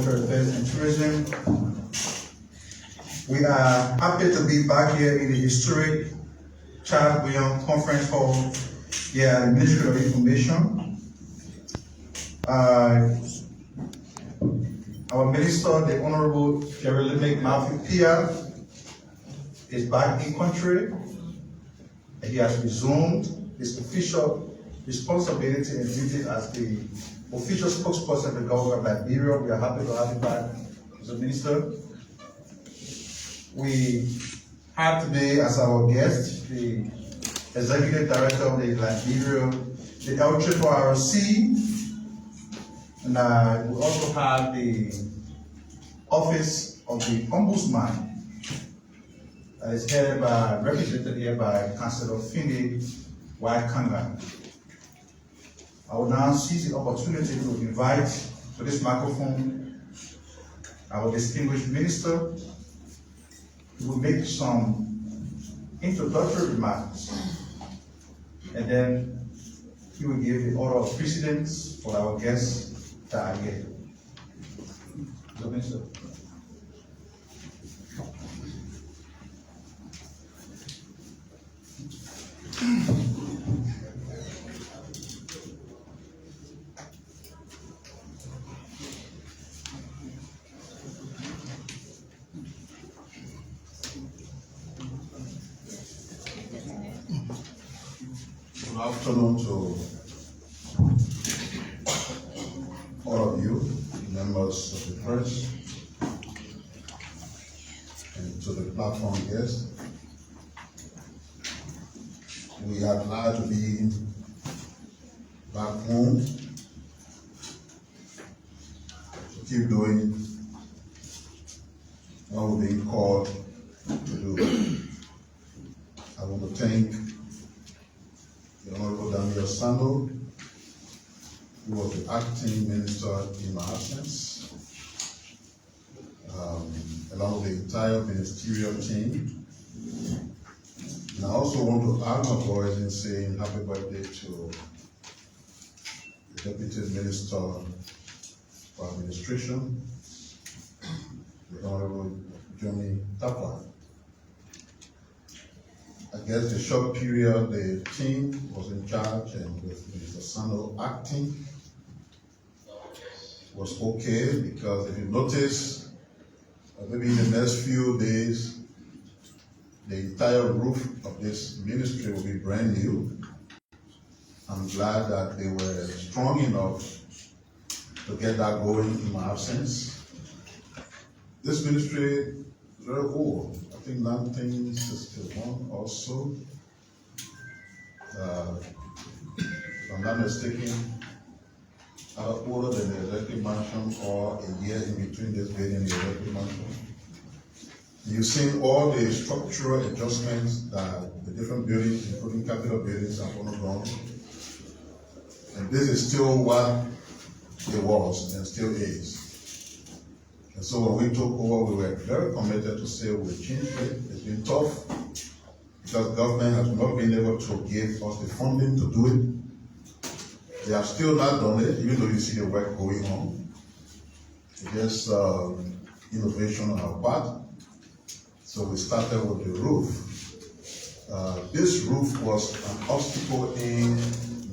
Cultural Affairs and Tourism. We are happy to be back here in the historic Charles Beyond Conference Hall here at the Ministry of Information. Our Minister, the Honorable Jeremy Matthew Pia, is back in country. He has resumed his official responsibility and duty as the official spokesperson of the government of Liberia. We are happy to have him back as a minister. We have today as our guest the Executive Director of the Liberia, the LRRC, and we also have the Office of the Ombudsman, is headed by, represented here by Councillor Finney Waikanga. I will now seize the opportunity to invite to this microphone our distinguished minister, who will make some introductory remarks, and then he will give the order of precedence for our guests that are here. So, Minister. Good afternoon to all of you, members of the press, and to the platform guests. We are glad to be back home to keep doing what we're being called to do. I want to thank the Honorable Daniel Sando, who was the acting minister in my absence, along with the entire ministerial team. And I also want to add my voice in saying happy birthday to the Deputy Minister for Administration, the Honorable Johnny Tapa. I guess the short period the team was in charge and with Mr. Sando acting was okay, because if you notice, maybe in the next few days, the entire roof of this ministry will be brand new. I'm glad that they were strong enough to get that going in my absence. This ministry is very old. I think 1961 or so. If I'm not mistaken, older than the electric mansion, or a year in between this building and the electric mansion. You've seen all the structural adjustments that the different buildings, including capital buildings, have undergone. And this is still what it was and still is. And so when we took over, we were very committed to say we'll change it. It's been tough because government has not been able to give us the funding to do it. They have still not done it, even though you see the work going on. It's just innovation on our part. So we started with the roof. This roof was an obstacle in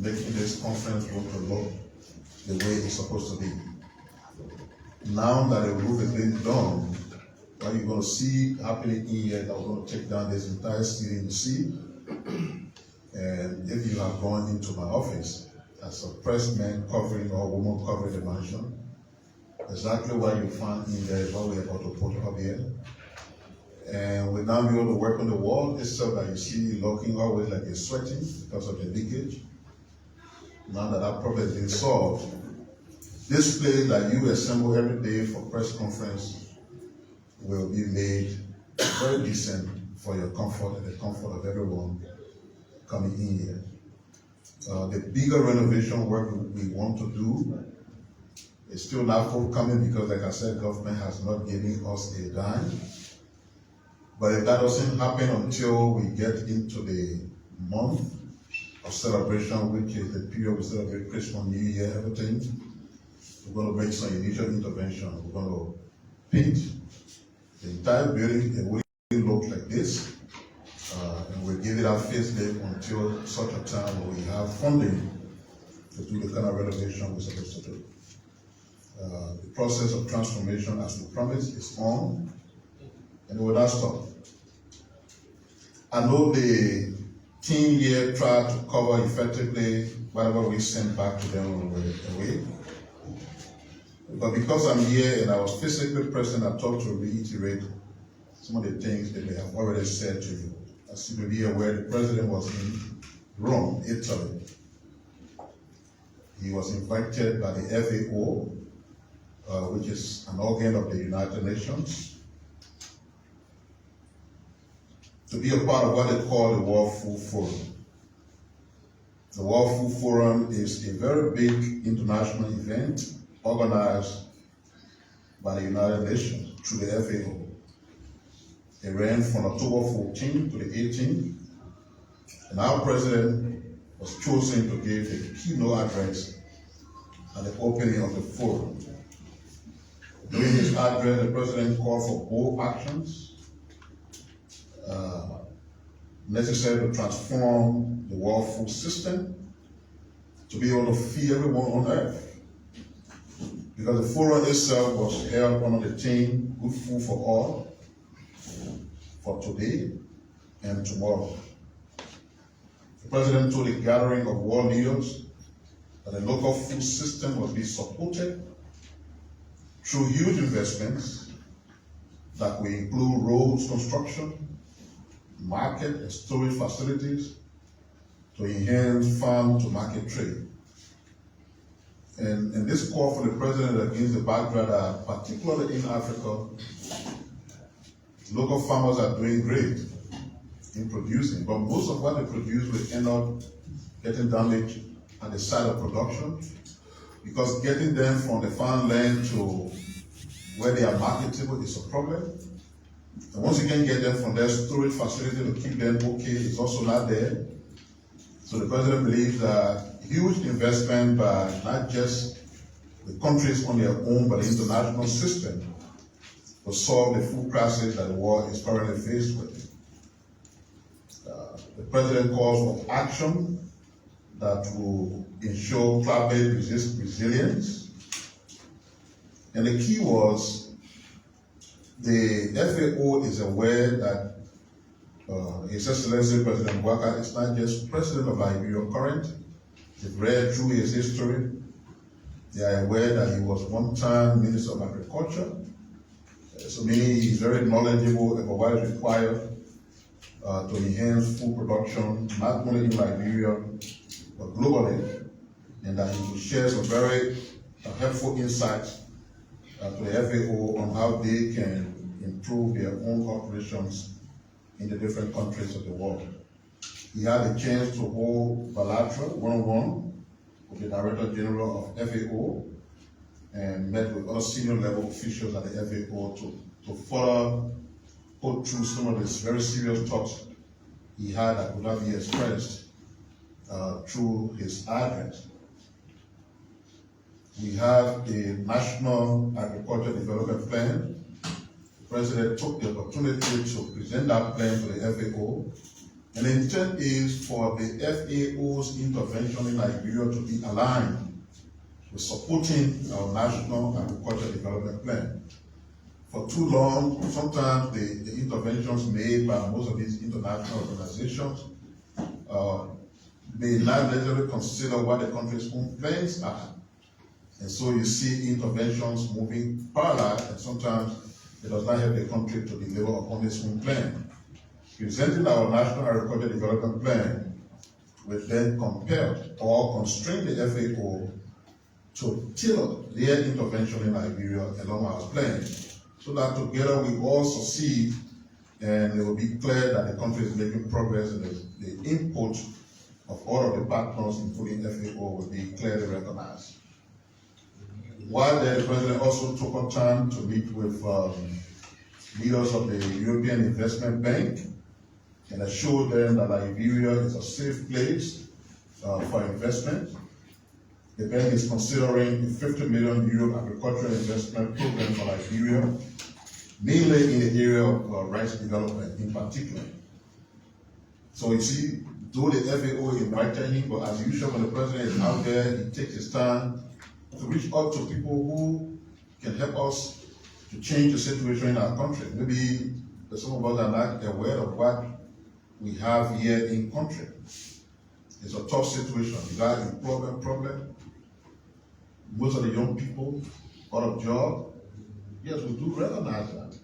making this conference room to look the way it's supposed to be. Now that the roof is being done, what you're going to see happening in here, that we're going to take down this entire ceiling you see. And if you have gone into my office as a pressman covering or woman covering the mansion, exactly what you find in there is what we're about to put up here. And we'll now be able to work on the wall itself that you see looking always like it's sweating because of the leakage. Now that that problem has been solved, this place that you assemble every day for press conference will be made very decent for your comfort and the comfort of everyone coming in here. The bigger renovation work we want to do is still not forthcoming because, like I said, government has not given us a dime. But if that doesn't happen until we get into the month of celebration, which is the period we celebrate Christmas, New Year, everything, We're going to make some initial intervention. We're going to paint the entire building. It will look like this, and we'll give it our facelift until such a time when we have funding to do the kind of renovation we're supposed to do. The process of transformation, as we promised, is on, and it will not stop. I know the team here tried to cover effectively whatever we sent back to them on the way. But because I'm here and I was physically present, I thought to reiterate some of the things that they have already said to you. As you may be aware, the president was in Rome, Italy. He was invited by the FAO, which is an organ of the United Nations, to be a part of what they call the World Food Forum. The World Food Forum is a very big international event organized by the United Nations through the FAO. It ran from October 14 to the 18th, and our president was chosen to give the keynote address at the opening of the forum. During his address, the president called for bold actions necessary to transform the world food system to be able to feed everyone on earth. Because the forum itself was held under the theme, Good Food for All, for today and tomorrow. The president told a gathering of world leaders that the local food system must be supported through huge investments that will include roads construction, market and storage facilities to enhance farm to market trade. And this call for the president against the background that particularly in Africa, local farmers are doing great in producing, but most of what they produce will end up getting damaged at the site of production, because getting them from the farmland to where they are marketable is a problem. And once you can get them from their storage facility to keep them okay, it's also not there. So the president believes that huge investment by not just the countries on their own, but the international system will solve the food crisis that the world is currently faced with. The president calls for action that will ensure climate resilience. And the key was the FAO is aware that His Excellency President Waka is not just president of Liberia current. They've read through his history. They are aware that he was one time Minister of Agriculture. So meaning he's very knowledgeable about what is required to enhance food production, not only in Liberia, but globally, and that he will share some very helpful insights to the FAO on how they can improve their own operations in the different countries of the world. He had a chance to hold bilateral one-on-one with the Director General of FAO and met with other senior level officials at the FAO to further put through some of these very serious thoughts he had that could not be expressed through his address. We have a National Agriculture Development Plan. The President took the opportunity to present that plan to the FAO. And the intent is for the FAO's intervention in Liberia to be aligned with supporting our National Agriculture Development Plan. For too long, sometimes the interventions made by most of these international organizations may not necessarily consider what the country's own plans are. And so you see interventions moving parallel, and sometimes it does not help the country to deliver upon its own plan. Presenting our National Agriculture Development Plan will then compel or constrain the FAO to tailor their intervention in Liberia along our plan, so that together we all succeed and it will be clear that the country is making progress and the input of all of the partners, including FAO, will be clearly recognized. While the President also took on time to meet with leaders of the European Investment Bank and assured them that Liberia is a safe place for investment. The bank is considering a 50 million euro agricultural investment program for Liberia, mainly in the area of rice development in particular. So you see, though the FAO invited him, but as usual, when the president is out there, he takes his time to reach out to people who can help us to change the situation in our country. Maybe some of us are not aware of what we have here in country. It's a tough situation. You got employment problem. Most of the young people out of job. Yes, we do recognize that.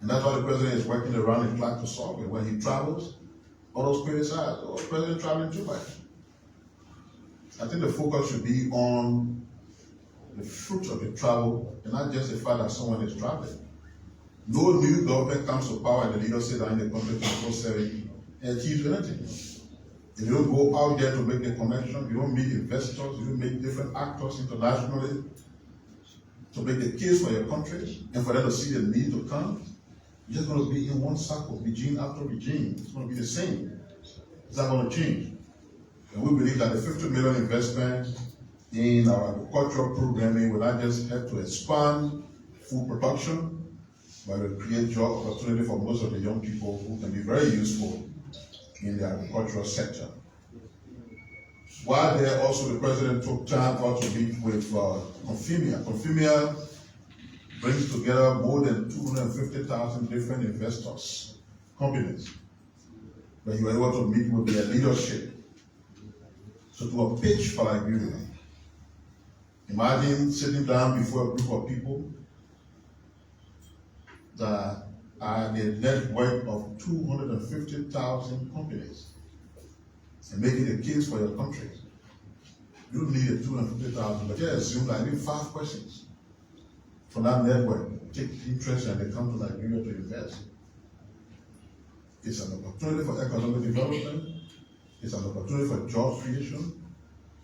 And that's why the president is working around the clock to solve it. When he travels, all those criticize, oh, the president traveling too much. I think the focus should be on the fruit of the travel and not just the fact that someone is traveling. No new government comes to power and the leaders sit down in the country 24/7 and achieve anything. If you don't go out there to make a connection, you don't meet investors, you don't meet different actors internationally to make the case for your country and for them to see the need to come, you're just going to be in one circle, regime after regime. It's going to be the same. It's not going to change. And we believe that the 50 million investment in our agricultural programming will not just help to expand food production, but will create job opportunity for most of the young people who can be very useful in the agricultural sector. While there, also the president took time out to meet with Confimia. Confimia brings together more than 250,000 different investors, companies, where you are able to meet with their leadership to do a pitch for Liberia. Imagine sitting down before a group of people that are the network of 250,000 companies and making a case for your country. You don't need a 250,000, but just assume that I need 5 questions from that network, take interest and they come to Liberia to invest. It's an opportunity for economic development, it's an opportunity for job creation,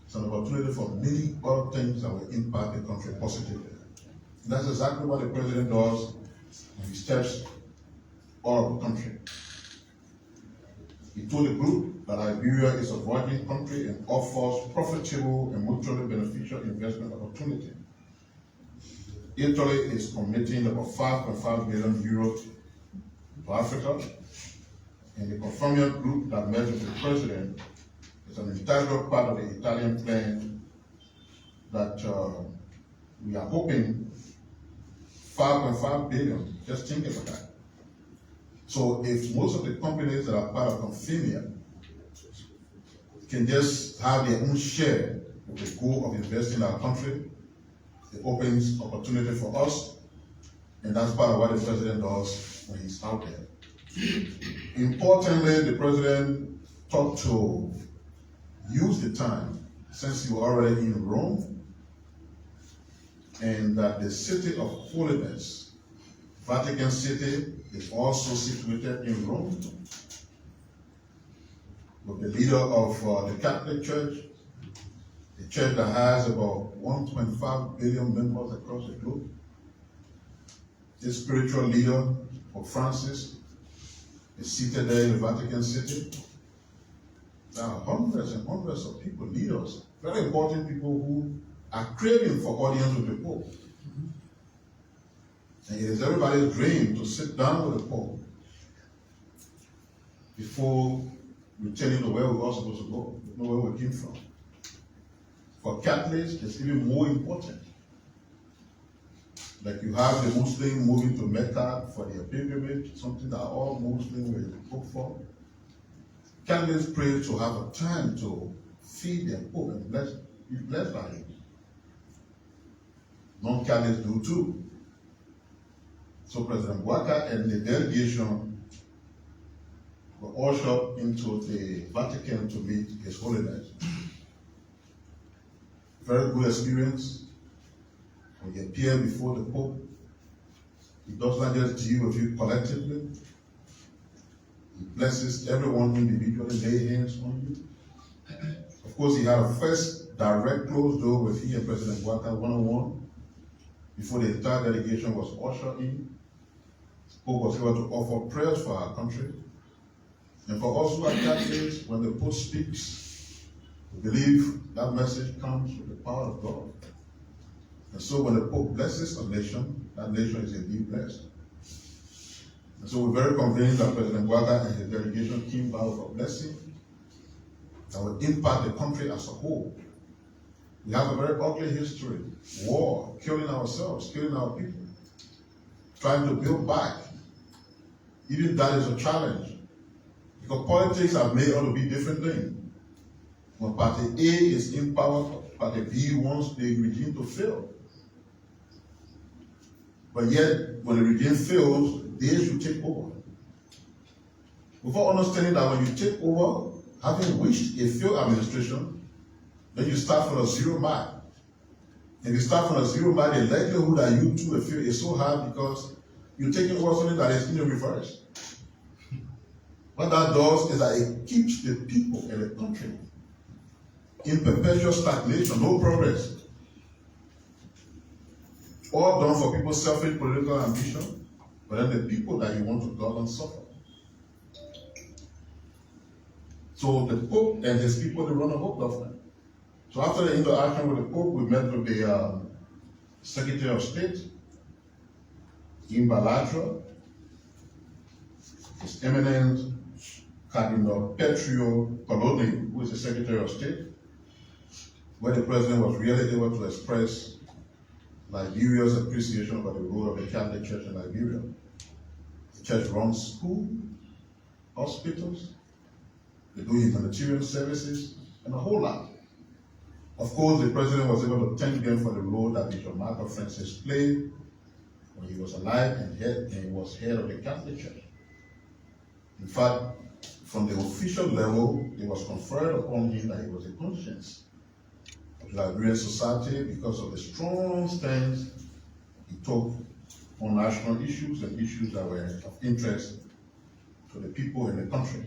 it's an opportunity for many other things that will impact the country positively. And that's exactly what the president does when he steps all of the country. He told the group that Liberia is a virgin country and offers profitable and mutually beneficial investment opportunity. Italy is committing about 5.5 billion euros to Africa, and the Confimia group that met with the president is an integral part of the Italian plan that we are hoping 5.5 billion, just think about that. So if most of the companies that are part of Confimia can just have their own share of the goal of investing in our country, it opens opportunity for us, and that's part of what the president does when he's out there. Importantly, the president thought to use the time, since you were already in Rome, and that the city of holiness, Vatican City, is also situated in Rome, with the leader of the Catholic Church, the church that has about 1.5 billion members across the globe. The spiritual leader of Francis is seated there in the Vatican City. There are hundreds and hundreds of people, leaders, very important people who are craving for audience with the Pope. And it is everybody's dream to sit down with the Pope before returning to where we were supposed to go, know where we came from. For Catholics, it's even more important. Like you have the Muslim moving to Mecca for their pilgrimage, something that all Muslims will hope for. Catholics pray to have a time to feed their Pope and be blessed by him. Non-Catholics do too. So President Waka and the delegation were ushered into the Vatican to meet His Holiness. Very good experience. When you appear before the Pope, he does not just deal with you collectively. He blesses everyone individually, lay hands on you. Of course, he had a first direct closed door with he and President Waka one-on-one before the entire delegation was ushered in. The Pope was able to offer prayers for our country. And for us who are Catholics, when the Pope speaks, We believe that message comes with the power of God. And so when the Pope blesses a nation, that nation is indeed blessed. And so we're very convinced that President Bouaga and his delegation came back with a blessing that will impact the country as a whole. We have a very ugly history. War, killing ourselves, killing our people, trying to build back. Even that is a challenge. Because politics have made out to be different things. When Party A is in power, Party B wants the regime to fail. But yet, when the regime fails, they should take over. Before understanding that when you take over, having wished a failed administration, then you start from a zero mark. If you start from a zero mark, the likelihood that you too will fail is so high because you're taking over something that is in the reverse. What that does is that it keeps the people and the country in perpetual stagnation, no progress. All done for people's selfish political ambition, but then the people that you want to govern suffer. So the Pope and his people, they run a whole government. So after the interaction with the Pope, we met with the Secretary of State in bilateral, His Eminence Cardinal Petrio Coloni, who is the Secretary of State, where the President was really able to express Liberia's appreciation for the role of the Catholic Church in Liberia. The church runs schools, hospitals, they do humanitarian services, and a whole lot. Of course, the President was able to thank them for the role that Bishop Michael Francis played when he was alive and he was head of the Catholic Church. In fact, from the official level, it was conferred upon him that he was a conscience of the Liberian society because of the strong stance he took on national issues and issues that were of interest to the people in the country.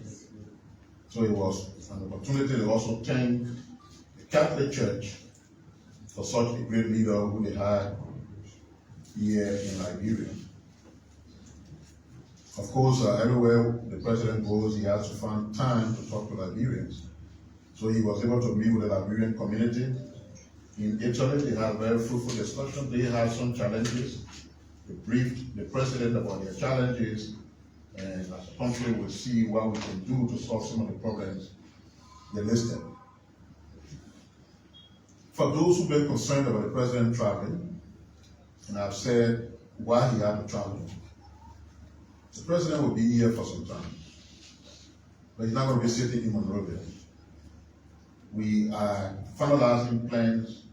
So it was an opportunity to also thank the Catholic Church for such a great leader who they had here in Liberia. Of course, everywhere the President goes, he has to find time to talk to Liberians. So he was able to meet with the Liberian community. In Italy, they had very fruitful discussion. They had some challenges. They briefed the President about their challenges, and as a country, we'll see what we can do to solve some of the problems they listed. For those who've been concerned about the President traveling, and I've said why he had to travel, the President will be here for some time, but he's not going to be sitting in Monrovia. We are finalizing plans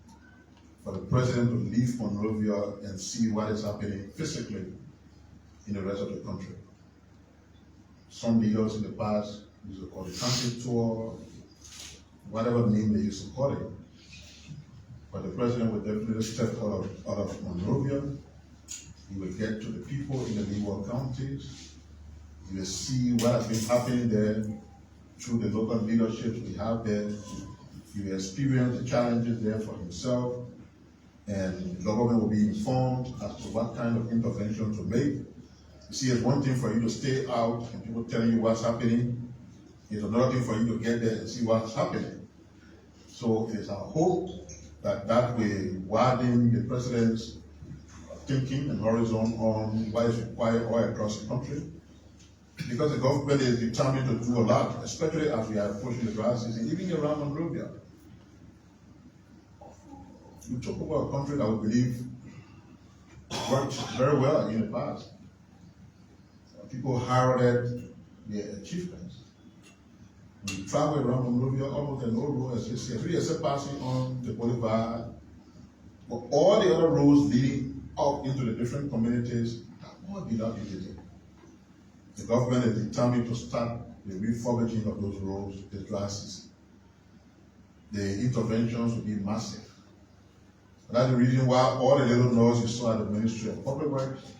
for the President to leave Monrovia and see what is happening physically in the rest of the country. Some leaders in the past used to call it transit tour, whatever name they used to call it. But the President will definitely step out of Monrovia. He will get to the people in the Liberia counties. He will see what has been happening there through the local leadership we have there. He will experience the challenges there for himself, and the government will be informed as to what kind of intervention to make. You see, it's one thing for you to stay out and people telling you what's happening. It's another thing for you to get there and see what's happening. So it's our hope that that will widen the President's thinking and horizon on what is required all across the country. Because the government is determined to do a lot, especially as we are approaching the dry season, even around Monrovia. We talk about a country that we believe worked very well in the past. People heralded their achievements. When you travel around Monrovia, almost no road as you see, really except passing on the boulevard, but all the other roads leading out into the different communities have all been utilized. The government is determined to start the refurbishing of those roads this dry season. The interventions will be massive. And that's the reason why all the little noise you saw at the Ministry of Public Works,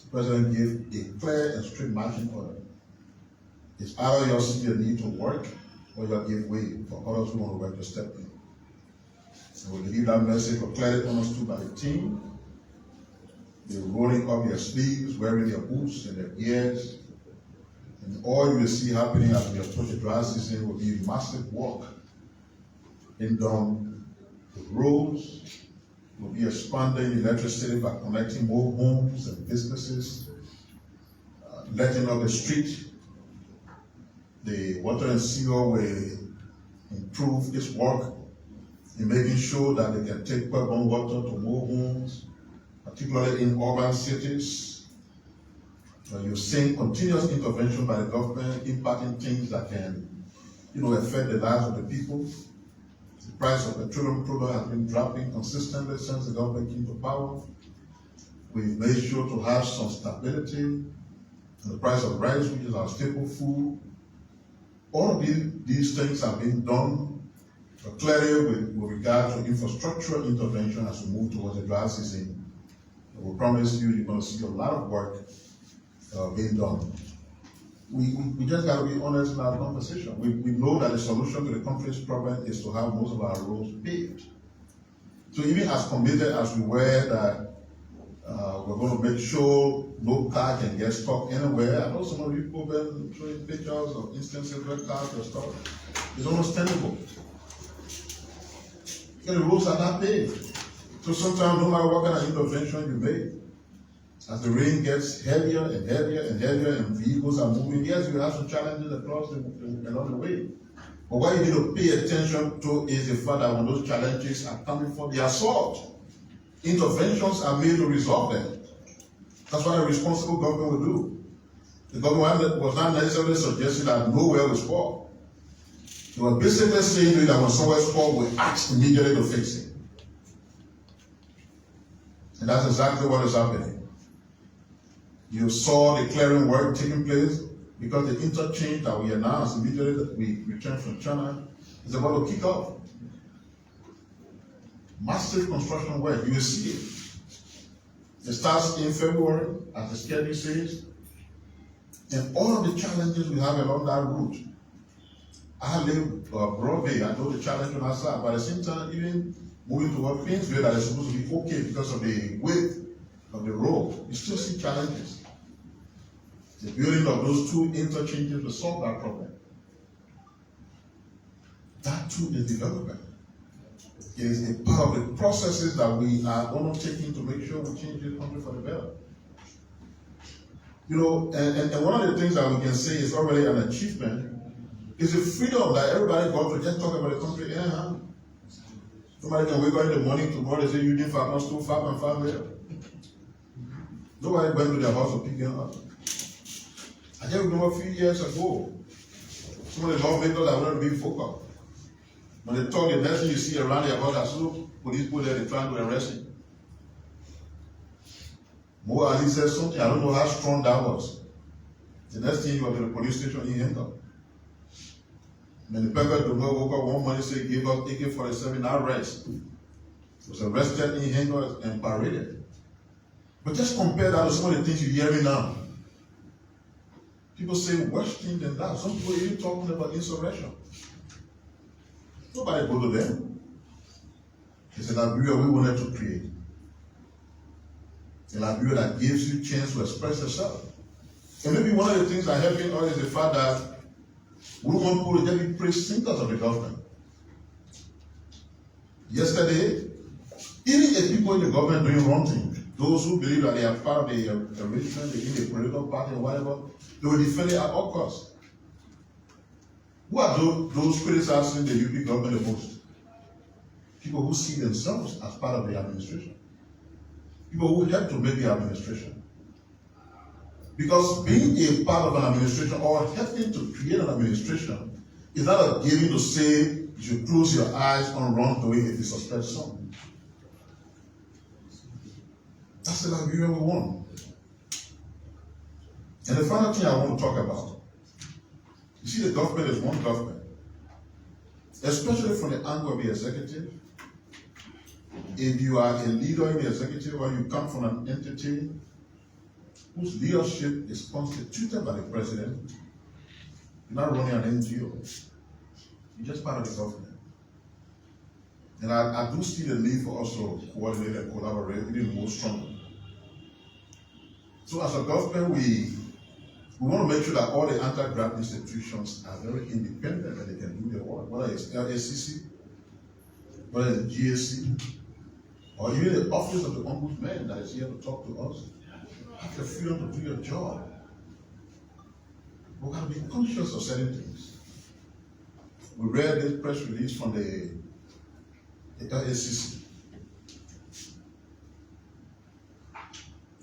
the President gave a clear and strict marching order. It's either you see the need to work or you give way for others who want to work to step in. And we believe that message was clearly understood by the team. They're rolling up their sleeves, wearing their boots and their gears. And all you will see happening as we approach the dry season will be massive work being done. The roads will be expanding electricity by connecting more homes and businesses, letting up the street. The water and sewer will improve its work in making sure that they can take well-born water to more homes, particularly in urban cities. You're seeing continuous intervention by the government, impacting things that can, affect the lives of the people. The price of petroleum product has been dropping consistently since the government came to power. We've made sure to have some stability in the price of rice, which is our staple food. All of these things have been done, but clearly with regard to infrastructural intervention as we move towards the dry season. We promise you're going to see a lot of work being done. We just got to be honest in our conversation. We know that the solution to the country's problem is to have most of our roads paved. So even as committed as we were that we're going to make sure no car can get stuck anywhere. I know some of you people have been showing pictures of instances where cars are stuck. It's almost tenable. The roads are not paved. So sometimes, no matter what kind of intervention you make, as the rain gets heavier and heavier and heavier and vehicles are moving, yes, you have some challenges along the way. But what you need to pay attention to is the fact that when those challenges are coming for the assault, interventions are made to resolve them. That's what a responsible government will do. The government was not necessarily suggesting that nowhere was poor. They were basically saying that when somewhere is poor, we act immediately to fix it. And that's exactly what is happening. You saw the clearing work taking place because the interchange that we announced immediately that we returned from China is about to kick off. Massive construction work, you will see it. It starts in February, as the schedule says, and all of the challenges we have along that route. I live Broadway, I know the challenge on our side, but at the same time, even moving toward Queensville, that is supposed to be okay because of the width of the road, you still see challenges. The building of those two interchanges will solve that problem. That too is development. It is a part of the processes that we are undertaking to make sure we change this country for the better. And one of the things that we can say is already an achievement is the freedom that everybody got to just talk about the country anyhow. Somebody can wake up in the morning tomorrow and say, you did 5 months, 2, 5 and 5 later. Nobody went to their house to pick them up. I just remember a few years ago, some of the lawmakers that wanted to be focused. When they talk, the next thing you see around their house, I saw police people there, they're trying to arrest him. Mo Ali said something, I don't know how strong that was. The next thing you were to the police station in handcuffed. Then the pepper do not woke up one morning and say, give us AK-47, now rest. He was arrested in handcuffs and paraded. But just compare that to some of the things you're hearing now. People say worse things than that. Some people are even talking about insurrection. Nobody go to them. It's a Liberia we wanted to create. A Liberia that gives you a chance to express yourself. And maybe one of the things that helping us is the fact that we don't want people to just be praise thinkers of the government. Yesterday, even if people in the government doing wrong things, those who believe that they are part of the arrangement, they in the political party or whatever, they will defend it at all costs. Who are those criticizing the UP government the most? People who see themselves as part of the administration. People who help to make the administration. Because being a part of an administration or helping to create an administration is not a giving to say you should close your eyes on wrongdoing if you suspect something. That's the Liberia we want. And the final thing I want to talk about, you see, the government is one government, especially from the angle of the executive. If you are a leader in the executive or you come from an entity whose leadership is constituted by the president, you're not running an NGO. You're just part of the government. And I do see the need for us to coordinate and collaborate even more strongly. So as a government, we want to make sure that all the anti-graft institutions are very independent and they can do their work, whether it's LACC, whether it's GSC, or even the office of the ombudsman that is here to talk to us, have the freedom to do your job. We have to be conscious of certain things. We read this press release from the LACC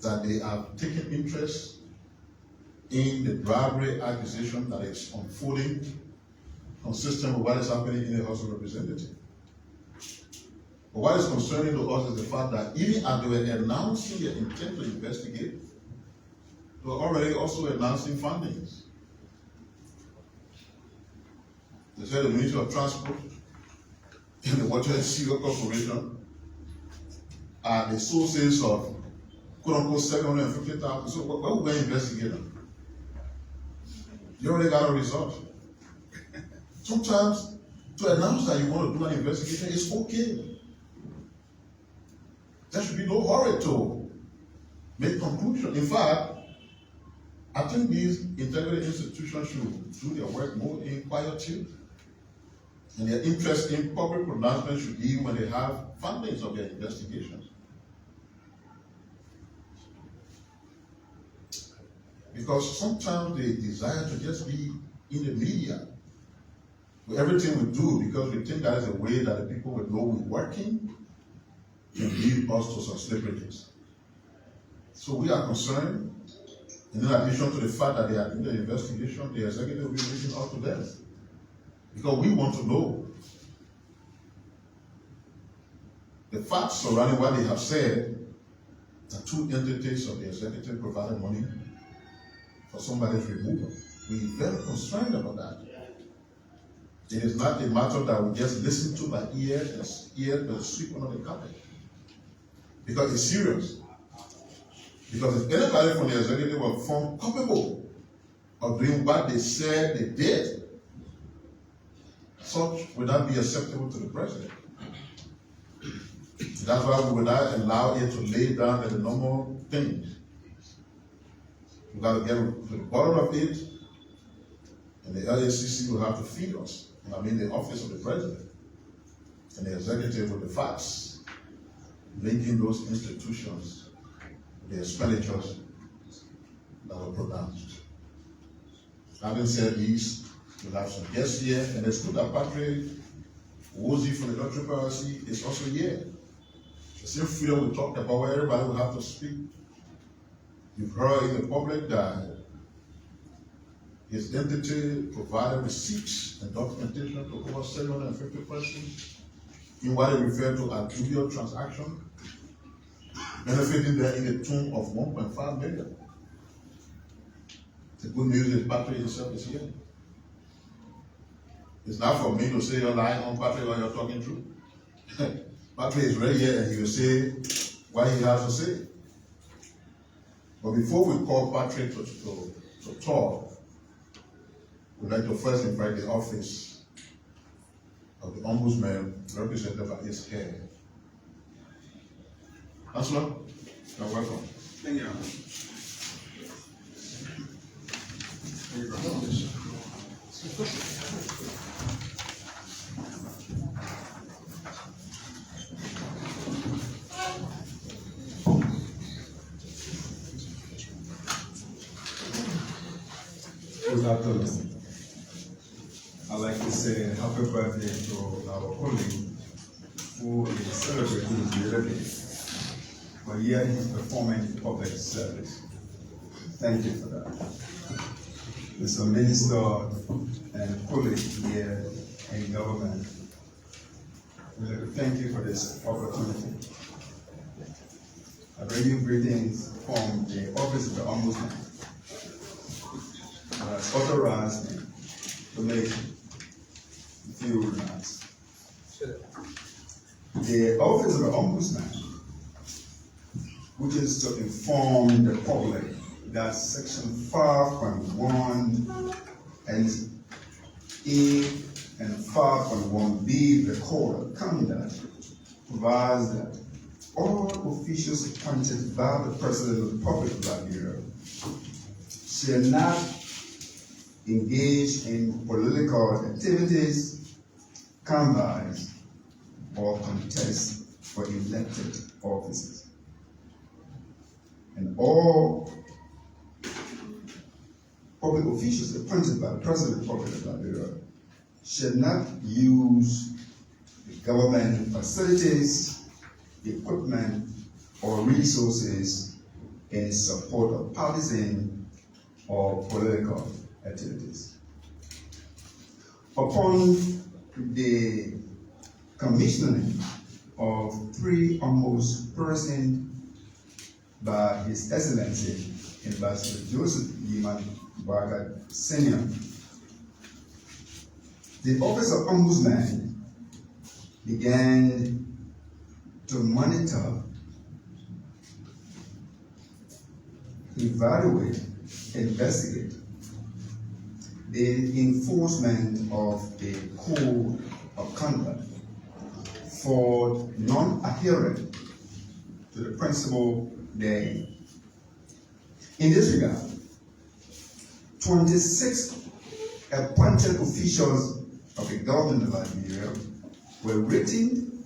that they have taken interest in the bribery accusation that is unfolding consistent with what is happening in the House of Representatives. But what is concerning to us is the fact that even as they were announcing their intent to investigate, they were already also announcing findings. They said the Ministry of Transport and the Water and Sewer Corporation are the sources of quote-unquote 750,000. So where we going to investigate them? You already got a result. Sometimes to announce that you want to do an investigation is okay. There should be no hurry to make conclusion. In fact, I think these integrity institutions should do their work more in quietude. And their interest in public pronouncement should be when they have findings of their investigations. Because sometimes they desire to just be in the media with everything we do, because we think that is a way that the people will know we're working and lead us to some slippages. So we are concerned, and in addition to the fact that they are doing the investigation, the executive will be reaching out to them. Because we want to know the facts surrounding what they have said, that two entities of the executive provided money for somebody's removal. We're very concerned about that. It is not a matter that we just listen to by ear and sweep under the carpet. Because it's serious. Because if anybody from the executive was found culpable of doing what they said they did, such would not be acceptable to the president. That's why we will not allow it to lay down at the normal things. We've got to get to the bottom of it, and the LACC will have to feed us. And I mean the office of the president and the executive with the facts, linking those institutions with the expenditures that were pronounced. Having said this, we'll have some guests here, and it's good that Patrick Wozi from the Electoral Policy is also here. The same freedom we talked about, where everybody will have to speak. You've heard in the public that his entity provided receipts and documentation to over 750 persons in what he referred to as dubious transaction, benefiting them in the tune of 1.5 million. The good news is Patrick himself is here. It's not for me to say you're lying on Patrick or you're talking true. Patrick is right here and he will say what he has to say. But before we call Patrick to talk, we'd like to first invite the office of the Ombudsman represented by his head. Councillor, you're welcome. Thank you. Good afternoon. I'd like to say happy birthday to our colleague who is celebrating his birthday, but here he's performing public service. Thank you for that. Mr. Minister and colleagues here in government, we'd like to thank you for this opportunity. I bring you greetings from the Office of the Ombudsman that has authorized me to make a few remarks. The Office of the Ombudsman, which is to inform the public that Section 5.1 and A and 5.1B of the Code of Conduct provides that all officials appointed by the President of the Republic of Liberia shall not engage in political activities, combines, or contest for elected offices. And all public officials appointed by the President of the Republic of Liberia should not use the government facilities, equipment, or resources in support of partisan or political activities. Upon the commissioning of 3 ombudspersons by His Excellency Ambassador Joseph Liman Bargat Sr., the Office of Ombudsman began to monitor, evaluate, investigate the enforcement of the code of conduct for non-adherence to the principle therein. In this regard, 26 appointed officials of the government of Liberia were written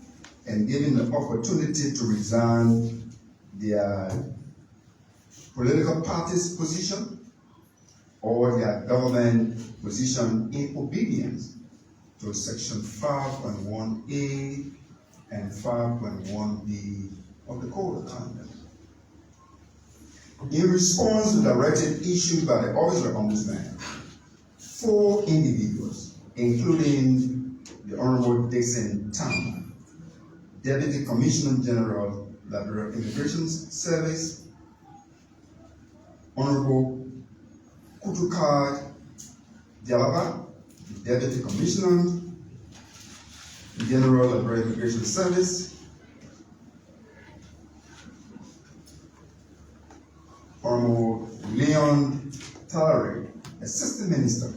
and given the opportunity to resign their political party's position or their government position in obedience to Section 5.1a and 5.1b of the Code of Conduct. In response to the directive issued by the Office of Ombudsman, 4 individuals, including the Honorable Dixon Tam, Deputy Commissioner General, Liberia Immigration Service, Honorable Kutukad Jalaba, Deputy Commissioner General, Liberia Immigration Service, Honorable Leon Tallery, Assistant Minister,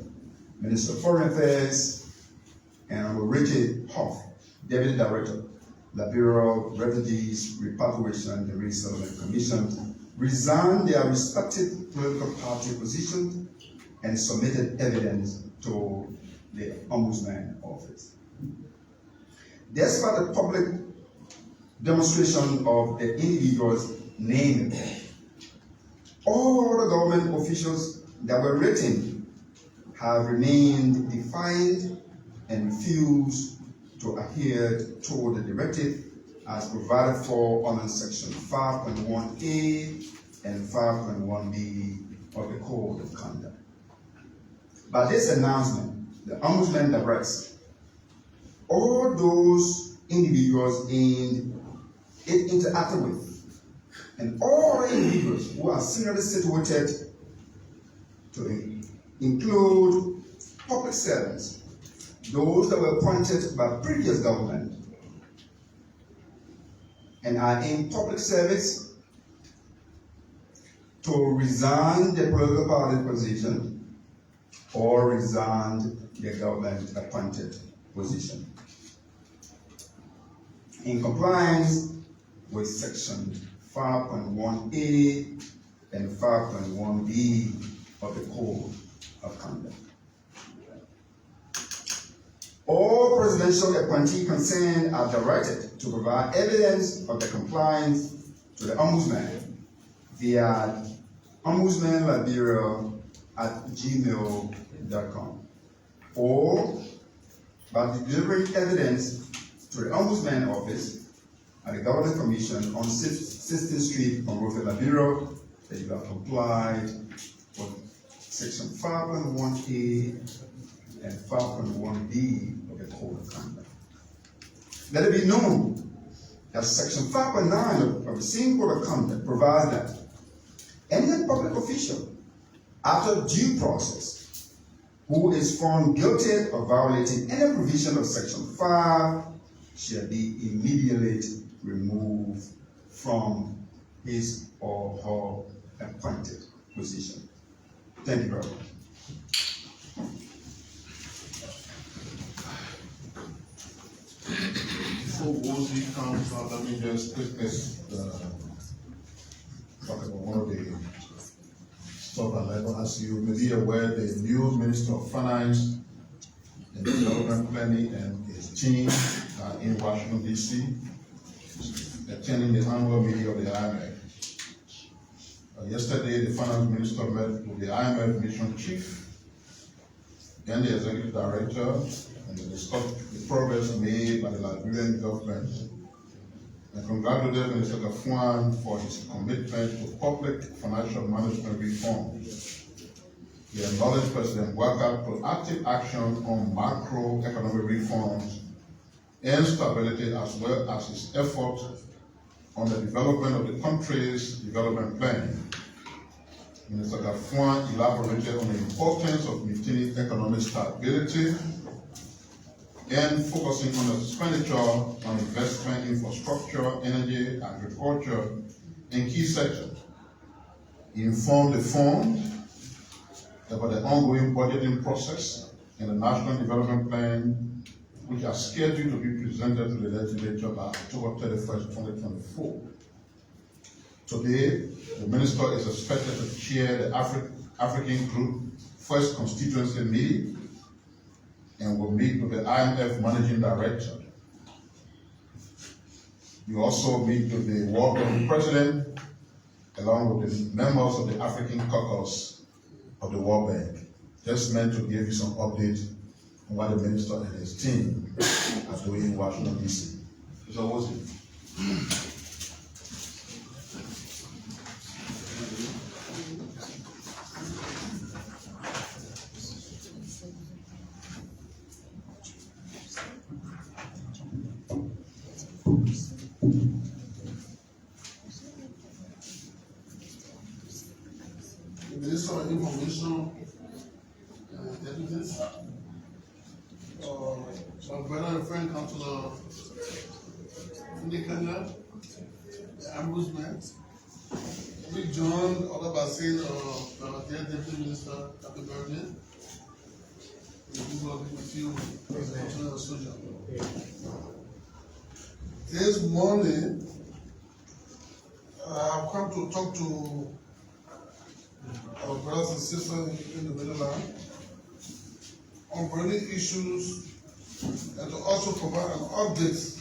Minister of Foreign Affairs, and Honorable Richard Hoff, Deputy Director, Liberia Refugees Repatriation and Resettlement Commission, resigned their respective political party positions and submitted evidence to the Ombudsman Office. Despite the public demonstration of the individuals named, all the government officials that were written have remained defiant and refused to adhere to the directive as provided for under Section 5.1a and 5.1b of the Code of Conduct. By this announcement, the Ombudsman directs all those individuals in it interacted with and all individuals who are similarly situated to include public servants, those that were appointed by previous government and are in public service, to resign their political party position or resign their government appointed position in compliance with Section 5.1a and 5.1b of the Code of Conduct. All presidential appointees concerned are directed to provide evidence of their compliance to the Ombudsman via ombudsmanliberia@gmail.com or by delivering evidence to the Ombudsman Office at the Government Commission on 16th Street, Monrovia, Liberia, that you have complied with Section 5.1a and 5.1b of the Code of Conduct. Let it be known that Section 5.9 of the same Code of Conduct provides that any public official, after due process, who is found guilty of violating any provision of Section 5 shall be immediately removed from his or her appointed position. Thank you very much. Before Woolsey comes, let me just take this, talk about one of the stuff at level. As you may be aware, the new Minister of Finance and Development Planning and his team are in Washington, D.C., attending the annual meeting of the IMF. Yesterday, the finance minister met with the IMF mission chief and the executive director, and they discussed the progress made by the Liberian government and congratulated Mr. Gafuan for his commitment to public financial management reform. He acknowledged President Waka's proactive action on macroeconomic reforms and stability, as well as his effort on the development of the country's development plan. Mr. Gafuan elaborated on the importance of maintaining economic stability and focusing on expenditure on investment, infrastructure, energy, agriculture, and key sectors. He informed the fund about the ongoing budgeting process and the National Development Plan, which are scheduled to be presented to the legislature by October 31st, 2024. Today, the minister is expected to chair the African Group First Constituency meeting and will meet with the IMF Managing Director. You also meet with the World Bank President, along with the members of the African Caucus of the World Bank. Just meant to give you some update on what the minister and his team are doing in Washington, D.C. So what's it? The Minister of Information, deputies, my brother and friend, Councilor Kenya, the ombudsman. We joined other by saying, dear Deputy Minister, happy birthday. We will be with you as a continual soldier. This morning, I've come to talk to our brothers and sisters in the Netherlands on burning issues and to also provide an update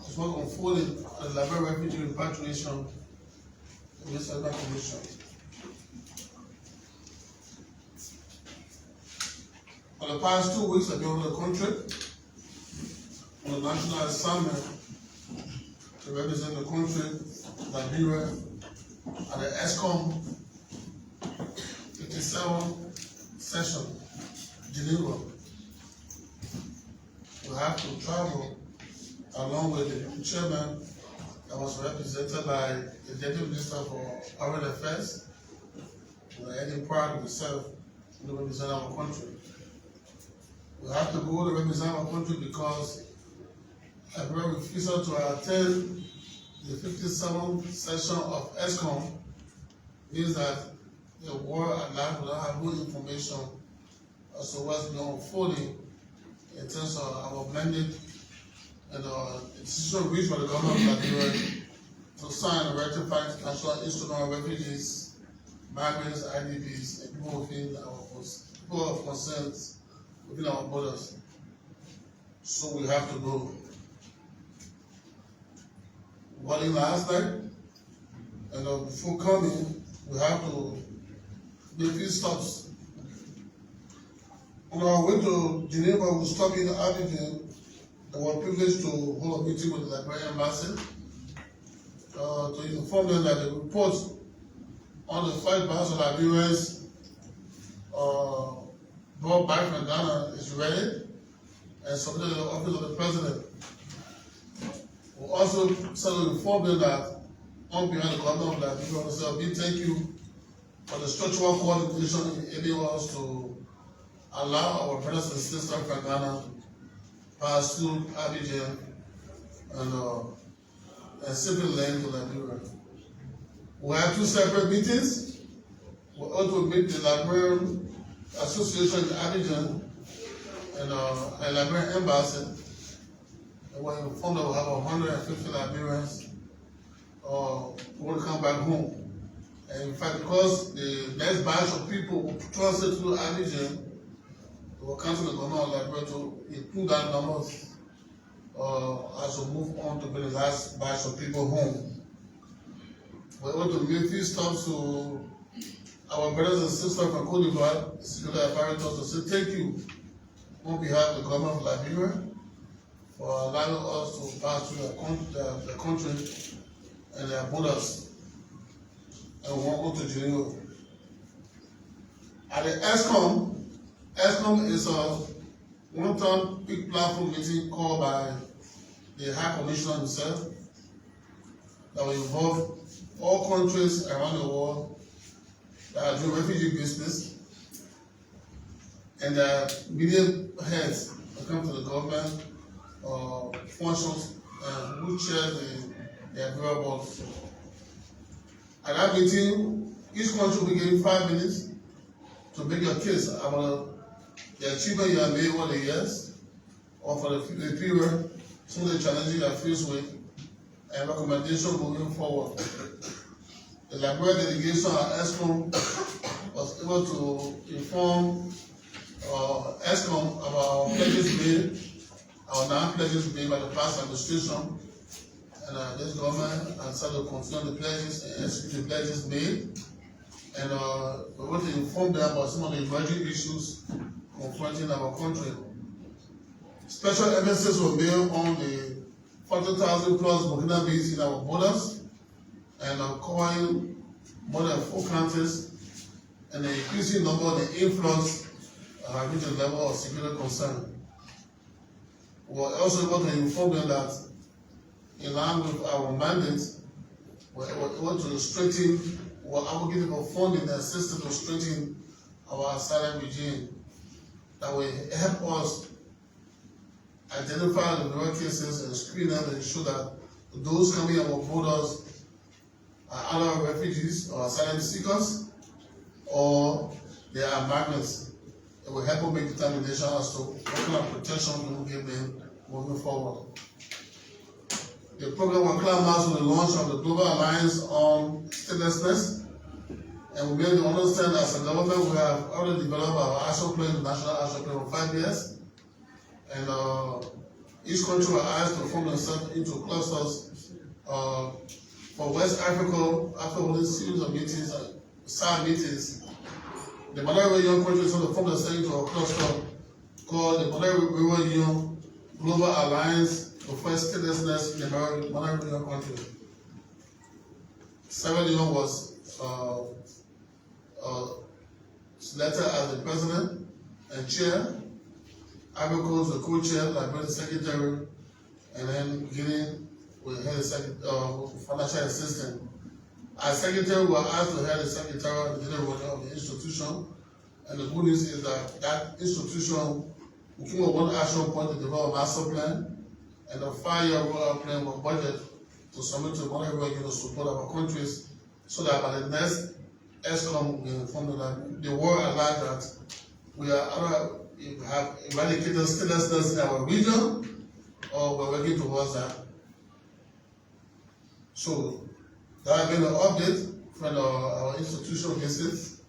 as well unfolding the Liberia refugee repatriation in this other commission. For the past 2 weeks, I've been in the country on a national assignment to represent the country, Liberia, at the ESCOM 57 session, Geneva. We have to travel along with the chairman that was represented by the Deputy Minister for Foreign Affairs, who are heading proud of himself to represent our country. We have to go to represent our country because Liberia refused to attend the 57th session of ESCOM means that the world at large will not have good information as to what's been unfolding in terms of our mandate and the decision reached by the government of Liberia to sign and ratify the International Instrument of Refugees, Migrants, IDPs, and people of concerns within our borders. So we have to go. Running last night, and before coming, we have to make a few stops. On our way to Geneva, we stopped in Abidjan and were privileged to hold a meeting with the Liberian embassy to inform them that the report on the fight by the Liberians brought back from Ghana is ready and submitted to the office of the president. We also said to inform them that on behalf of the government of Liberia, thank you for the structural coordination enabling us to allow our brothers and sisters from Ghana pass through Abidjan and safely land to Liberia. We have 2 separate meetings. We also meet the Liberian Association in Abidjan and a Liberian embassy. And we're informed that we have 150 Liberians who will come back home. And in fact, because the next batch of people will transit through Abidjan, were counting the government of Liberia to include that number as we move on to bring the last batch of people home. We're able to make few stops to our brothers and sisters from Cote d'Ivoire, security apparatus, to say thank you on behalf of the government of Liberia for allowing us to pass through the country and their borders and walk to Geneva. At the ESCOM is a one-time big platform meeting called by the High Commissioner himself that will involve all countries around the world that are doing refugee business and their media heads that come to the government functions and who chair the admiral board. At that meeting, each country will be given 5 minutes to make your case about the achievement you have made over the years or for the period, some of the challenges you are faced with, and recommendations moving forward. The Liberia delegation at ESCOM was able to inform ESCOM about pledges made, our non-pledges made by the past administration, and this government has started to continue the pledges and execute the pledges made. And we want to inform them about some of the emerging issues confronting our country. Special emphasis was made on the 40,000 plus Burkinabes in our borders and covering more than 4 countries and the increasing number of the influx reaching the level of security concern. We were also able to inform them that in line with our mandate, we want to strengthen, we're advocating for funding and assistance to strengthen our asylum regime that will help us identify the real cases and screen them and ensure that those coming our borders are either refugees or asylum seekers or they are migrants. It will help us make determination as to what kind of protection we will give them moving forward. The program will climax with the launch of the Global Alliance on Statelessness, and we made to understand as a government we have already developed our action plan, the national action plan for 5 years, and each country will ask to form themselves into clusters. For West Africa, after all these series of meetings, SAR meetings, the Malawi Young countries will form themselves into a cluster called the Malawi Young Global Alliance to fight statelessness in the Malawi Young countries. Sierra Leone was selected as the president and chair. Ivory Coast, the co-chair, Liberia the secretary, and then Guinea will head the financial assistant. As secretary, we are asked to head the secretary and the general of the institution. And the good news is that that institution will give one action point to develop a master plan and a 5-year rollout plan with budget to submit to Malawi to support our countries so that by the next ESCOM we inform the world at large that we have eradicated statelessness in our region or we're working towards that. So that has been an update from our institutional visits.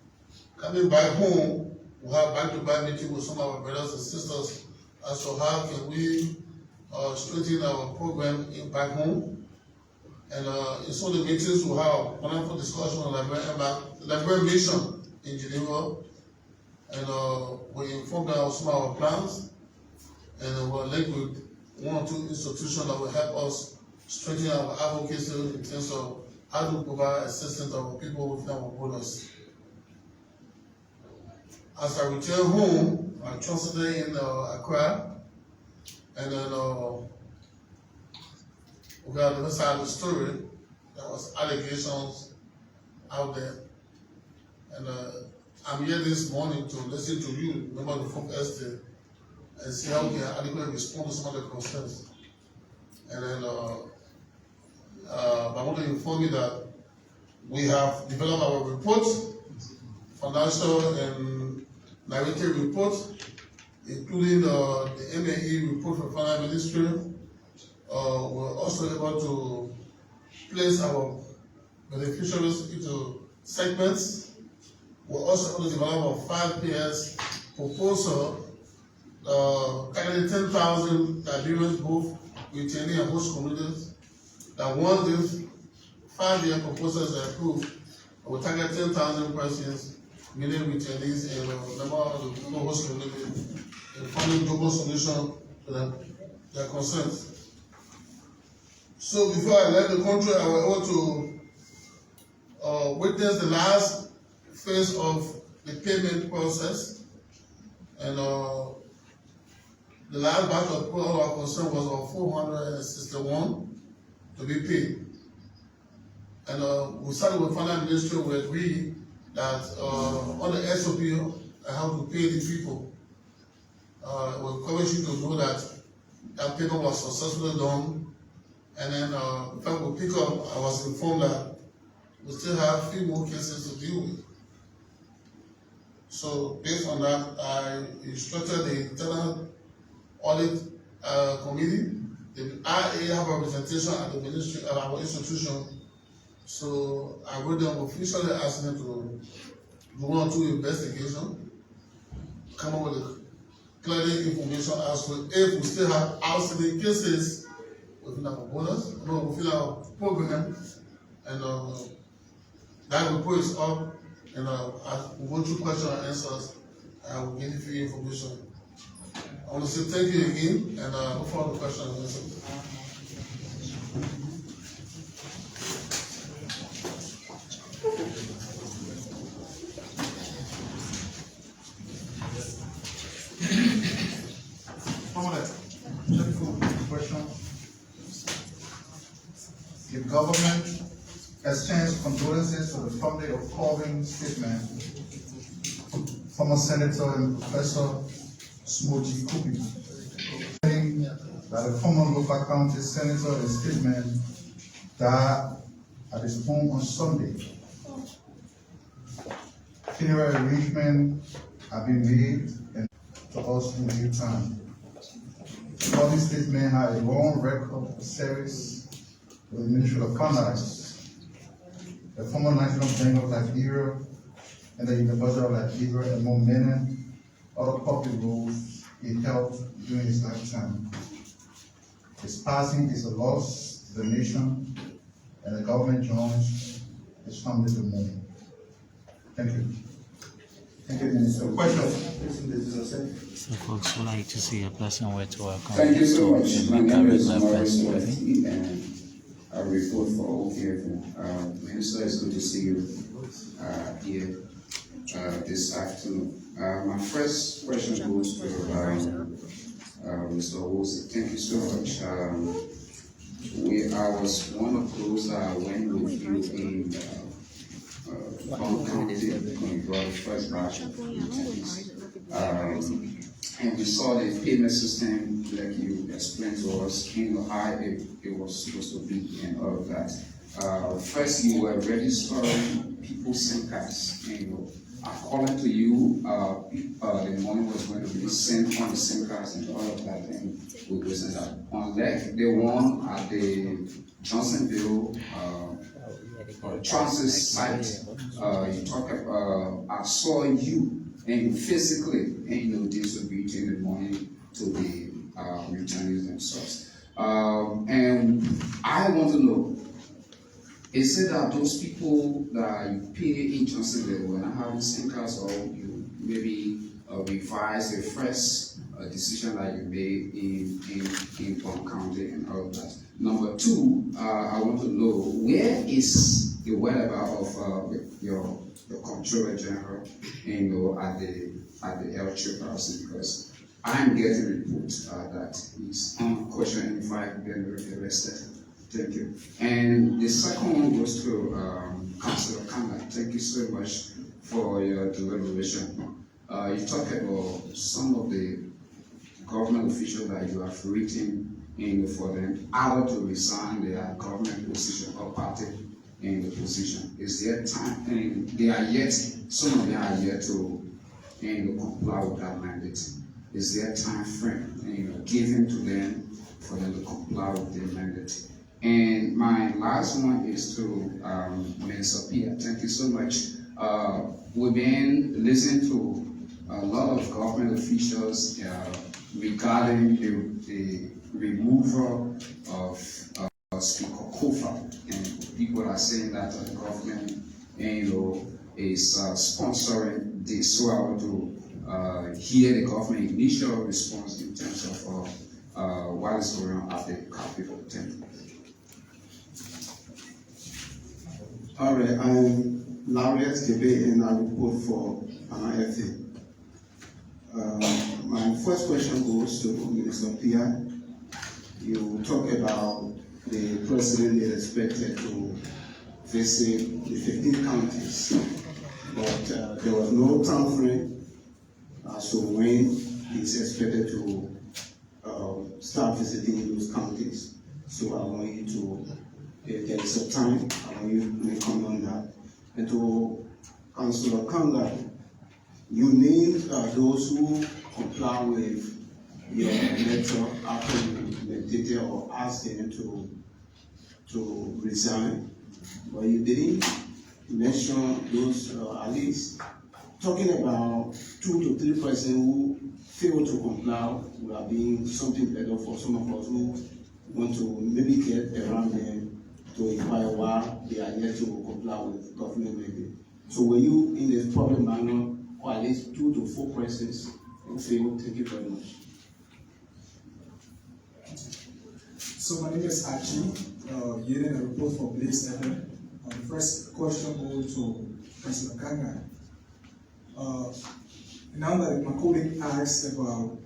Coming back home, we'll have back-to-back meetings with some of our brothers and sisters as to how can we strengthen our program back home. And in some of the meetings, we'll have a wonderful discussion on the Liberia mission in Geneva. And we informed them of some of our plans. And we're linked with 1 or 2 institutions that will help us strengthen our advocacy in terms of how to provide assistance to our people within our borders. As I return home, I transited in Accra, and then we got the other side of the story. There was allegations out there, and I'm here this morning to listen to you, member of the Folk Estate, and see how we can adequately respond to some of the concerns. And then I want to inform you that we have developed our report, financial and narrative report, including the MAE report for Finance Ministry. We're also able to place our beneficiaries into segments. We're also able to develop a 5 PS proposal targeting 10,000 Liberians, both returning and host communities, that once these 5-year proposals are approved, we'll target 10,000 persons, meaning returnees and member of the global host community, and finding global solution to their concerns. So before I left the country, I was able to witness the last phase of the payment process, and the last batch of our concern was on 461 to be paid. And we started with finance ministry. We agreed that on the SOP, how to pay the people. We encourage you to know that that payment was successfully done. And then, in fact, we pick up, I was informed that we still have a few more cases to deal with. So, based on that, I instructed the internal audit committee. I have a representation at the ministry, at our institution. So I wrote them officially asking them to do 1 or 2 investigations, come up with a clear information as to if we still have outstanding cases within our borders, within our program, and that report is up, and as we go through questions and answers, I will give you information. I want to say thank you again, and look forward to questions and answers. The government extends condolences to the family of Colvin statement, former Senator and Professor Smoky Kupi, saying that the former local county senator in statement died at his home on Sunday. Funeral arrangements have been made and to us in due time. Colvin statement had a long record of service with the Ministry of Finance, the former National Bank of Liberia, and the University of Liberia, among many other public roles he held during his lifetime. His passing is a loss to the nation, and the government joins his family to mourn. Thank you. Thank you, Minister. Question? So folks would like to see a blessing word to welcome. Thank you so to much. the My name is MICAT Maurice Fest. Morty, and I report for all here. Minister, it's good to see you here this afternoon. My first question goes to Mr. Wosi. Thank you so much. I was one of those went with you in County when you brought the first batch of interviews. And we saw the payment system, like you explained to us, how it was supposed to be and all of that. First, you were registering people's SIM cards. According to you, the money was going to be sent on the SIM cards and all of that, and we presented that. Unlike the one at the Johnsonville transit site, you talk about, I saw you and physically, distributing the money to the returnees themselves. And I want to know, is it that those people that you pay in Johnsonville were not having SIM cards, or you maybe revise the first decision that you made in Palm County and all of that? Number two, I want to know, where is the whereabouts of your Comptroller General, at the L House, because I'm getting reports that he's unquestionably getting arrested. Thank you. And the second one goes to Councillor Kanga. Thank you so much for your deliberation. You talked about some of the government officials that you have written for them either to resign their government position or party in the position. Is there time? And they are yet, some of them are yet to comply with that mandate. Is there time frame given to them for them to comply with the mandate? And my last one is to Minister Pia. Thank you so much. We've been listening to a lot of government officials regarding the removal of Speaker Kofa, and people are saying that the government, is sponsoring this. So I want to hear the government initial response in terms of what is going on at the Capitol. Thank you. All right, I'm Laureate Kebe and I report for MICAT. My first question goes to Minister Pia. You talk about the president is expected to visit the 15 counties, but there was no time frame as to when he's expected to start visiting those counties. So I want you to, if there is a time, I want you to comment on that. And to Councillor Kanga, you named those who comply with your letter after you meditated or asked them to resign, but you didn't mention those at least talking about 2 to 3% who fail to comply will being something better for some of us who want to maybe get around them to inquire why they are yet to comply with government mandate. So were you in this problem manner, or at least 2 to 4 persons who failed? Thank you very much. So my name is Achi, yielding a report for Blaze FM. The first question goes to Councillor Kanga. Now that my colleague asked about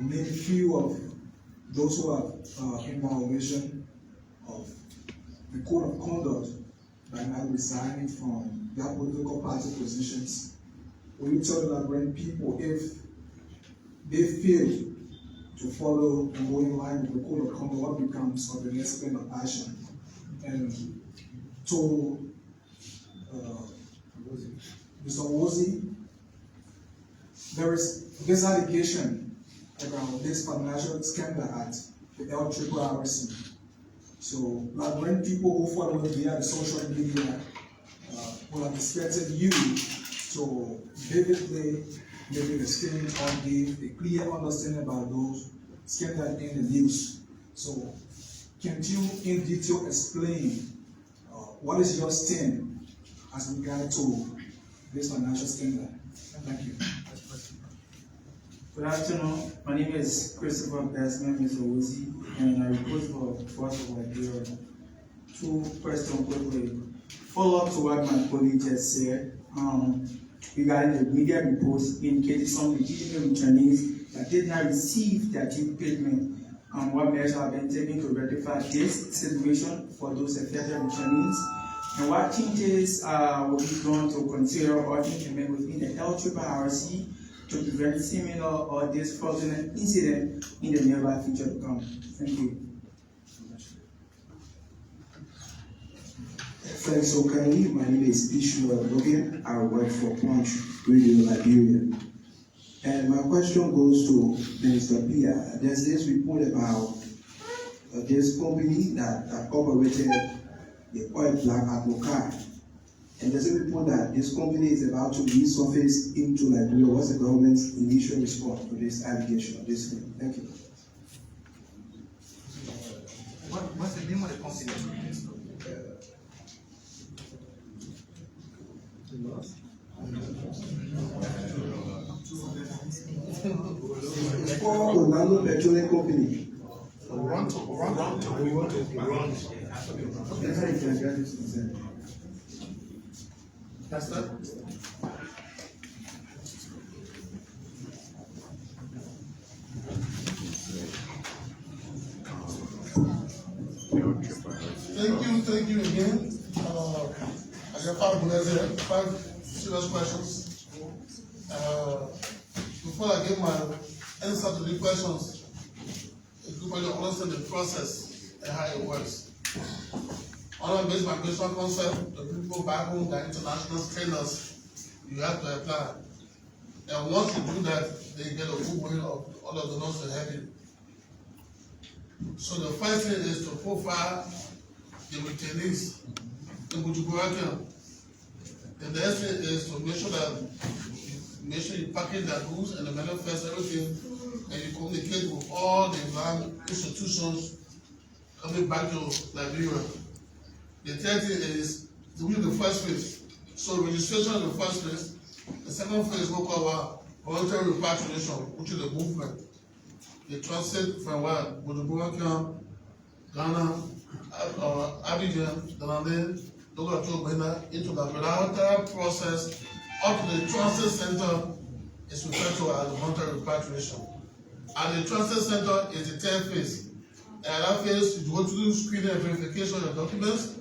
maybe few of those who are in violation of the code of conduct by now resigning from their political party positions, will you tell the Liberian people if they fail to follow and go in line with the code of conduct, what becomes of the next plan of action? And to Mr. Wozi, there is this allegation around this financial scandal at the LRRC. So, like when people who follow via the social media will have expected you to vividly maybe explain or give a clear understanding about those scandals in the news. So, can you in detail explain what is your stand as regard to this financial scandal? Thank you. Good afternoon. My name is Christopher Desmond, Mr. Wozi, and I report for Force of Liberia. 2 questions quickly. Follow up to what my colleague just said regarding the media reports indicating some legitimate returnees that did not receive their due payment. What measures have been taken to rectify this situation for those affected returnees? And what changes will be done to consider or implement within the LRRC to prevent similar or this fraudulent incident in the nearby future to come? Thank you. Thanks so kindly. My name is Ishua Logan. I work for Punch Radio Liberia. And my question goes to Minister Pia. There's this report about this company that operated the oil black at Mokai. And there's a report that this company is about to resurface into Liberia. What's the government's initial response to this allegation of this thing? Thank you. What's the name of the company? It's called Orlando Petroleum Company. That's that. Thank you again. I got 5 serious questions. Before I give my answer to the questions, everybody understand the process and how it works. On a base migration concept, the people back home, the international trainers, you have to apply. And once you do that, they get a good way of all of the donors to help you. So the first thing is to profile the returnees in Bujubuakian. The next thing is to make sure that make sure you package their goods and the manifest everything, and you communicate with all the land institutions coming back to Liberia. The third thing is to win the first phase. So registration in the first phase. The second phase will cover voluntary repatriation, which is the movement. The transit from where Bujumbura camp, Ghana, Abidjan, Danande, Dogato, Bena, into the entire process up to the transit center is referred to as the voluntary repatriation. And the transit center is the third phase. And that phase, you go through screening and verification of your documents,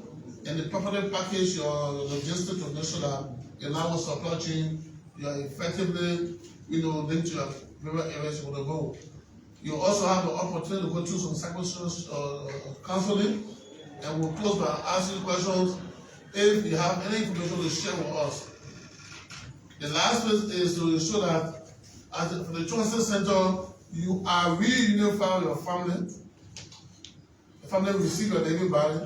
and the property package your logistics to make sure that your now supply chain, you are effectively, linked to your various areas you want to go. You also have the opportunity to go through some psychosocial counseling, and we'll close by asking questions if you have any information to share with us. The last phase is to ensure that for the transit center, you are reunifying your family. The family will receive your living body,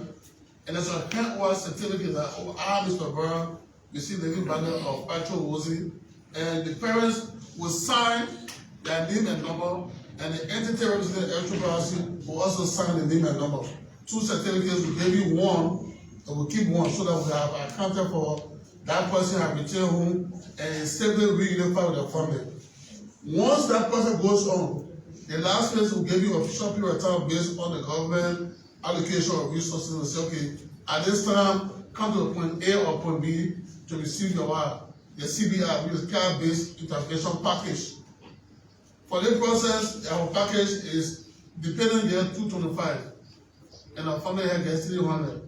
and there's a handwritten certificate that Mr. Brown received the living body of Patrick Wozie, and the parents will sign their name and number, and the entity representing the LCCC will also sign the name and number. Two certificates, will give you one, and we'll keep one so that we have accounted for that person have returned home and safely reunified with their family. Once that person goes on, the last phase will give you a short period of time based on the government allocation of resources and say, okay, at this time, come to point A or point B to receive your CBI, which is care-based intervention package. For this process, our package is dependent year 225, and our family head gets 300.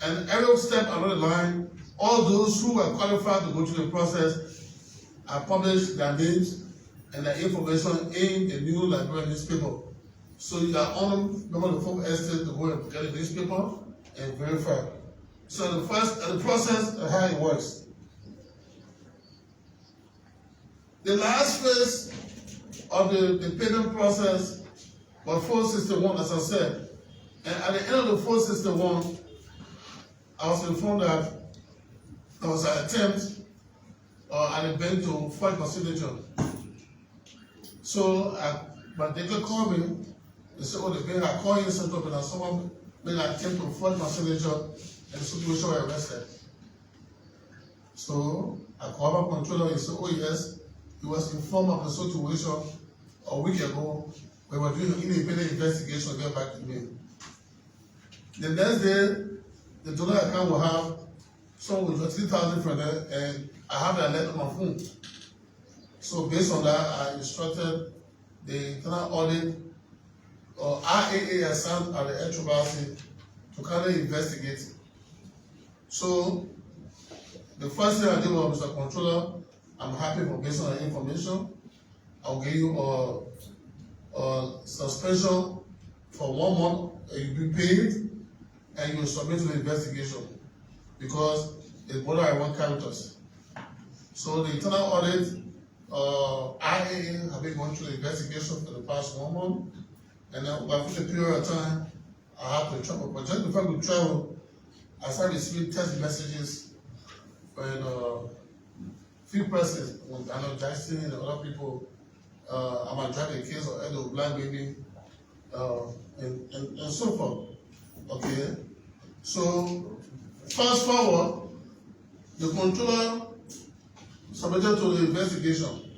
And every step along the line, all those who are qualified to go through the process are published their names and their information in the new Liberian newspaper. So you are on the folk estate to go and get the newspaper and verify. So the process of how it works. The last phase of the payment process was 461, as I said. And at the end of the 461, I was informed that there was an attempt at a bank to forge my signature. So my banker called me. They said, oh, the bank had called you set up and someone made an attempt to forge my signature and the situation was arrested. So I called my controller and he said, oh yes, he was informed of the situation a week ago. We were doing an independent investigation to get back to me. The next day, the donor account will have someone with 3,000 from there, and I have that letter on my phone. So based on that, I instructed the internal audit or RAA assigned at the LCCC to kind of investigate. So the first thing I did was, Mr. Controller, I'm happy for based on the information. I'll give you a suspension for 1 month, you'll be paid, and you will submit to the investigation because it's border I want characters. So the internal audit, IAA have been going through the investigation for the past 1 month, and then within a period of time, I have to travel. But just before we travel, I started receiving text messages from few persons, I know Jackson and other people. I might drive a case of Edo Black Baby, and so forth. Okay, so fast forward, the controller submitted to the investigation,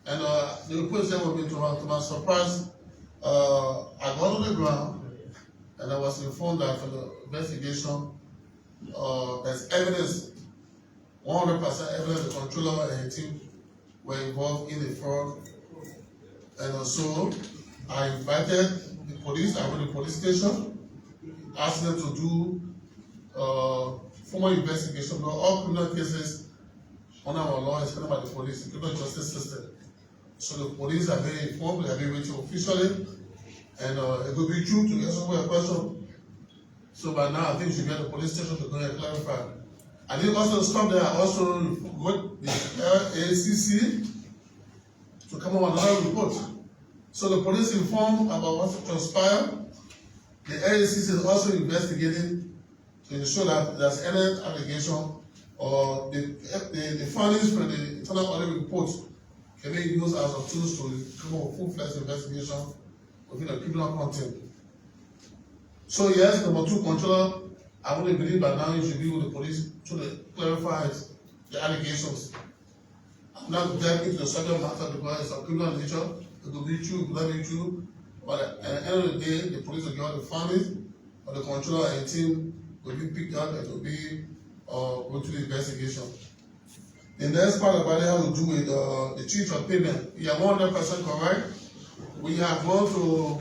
and the report said with me to my surprise, I got on the ground and I was informed that for the investigation, there's evidence, 100% evidence the controller and his team were involved in the fraud. And also, I invited the police, I went to the police station, asked them to do formal investigation. Because all criminal cases under our law is handled by the police, the criminal justice system. So the police are very informed, they are very waiting officially, and it will be true to answer a question. So by now, I think you should get the police station to go and clarify. I didn't also stop there, I also got the LACC to come up with another report. So the police informed about what transpired. The LACC is also investigating to ensure that there's any allegation or the findings from the internal audit report can be used as a tool to come up with full-fledged investigation within a criminal content. So yes, number two, controller, I only believe by now you should be with the police to clarify the allegations. I'm not delving into the subject matter because it's a criminal nature. It will be true, it will not be true. But at the end of the day, the police will get all the findings, but the controller and the team will be picked up and will be go to the investigation. The next part about it has to do with the change of payment. You are 100% correct. We have gone to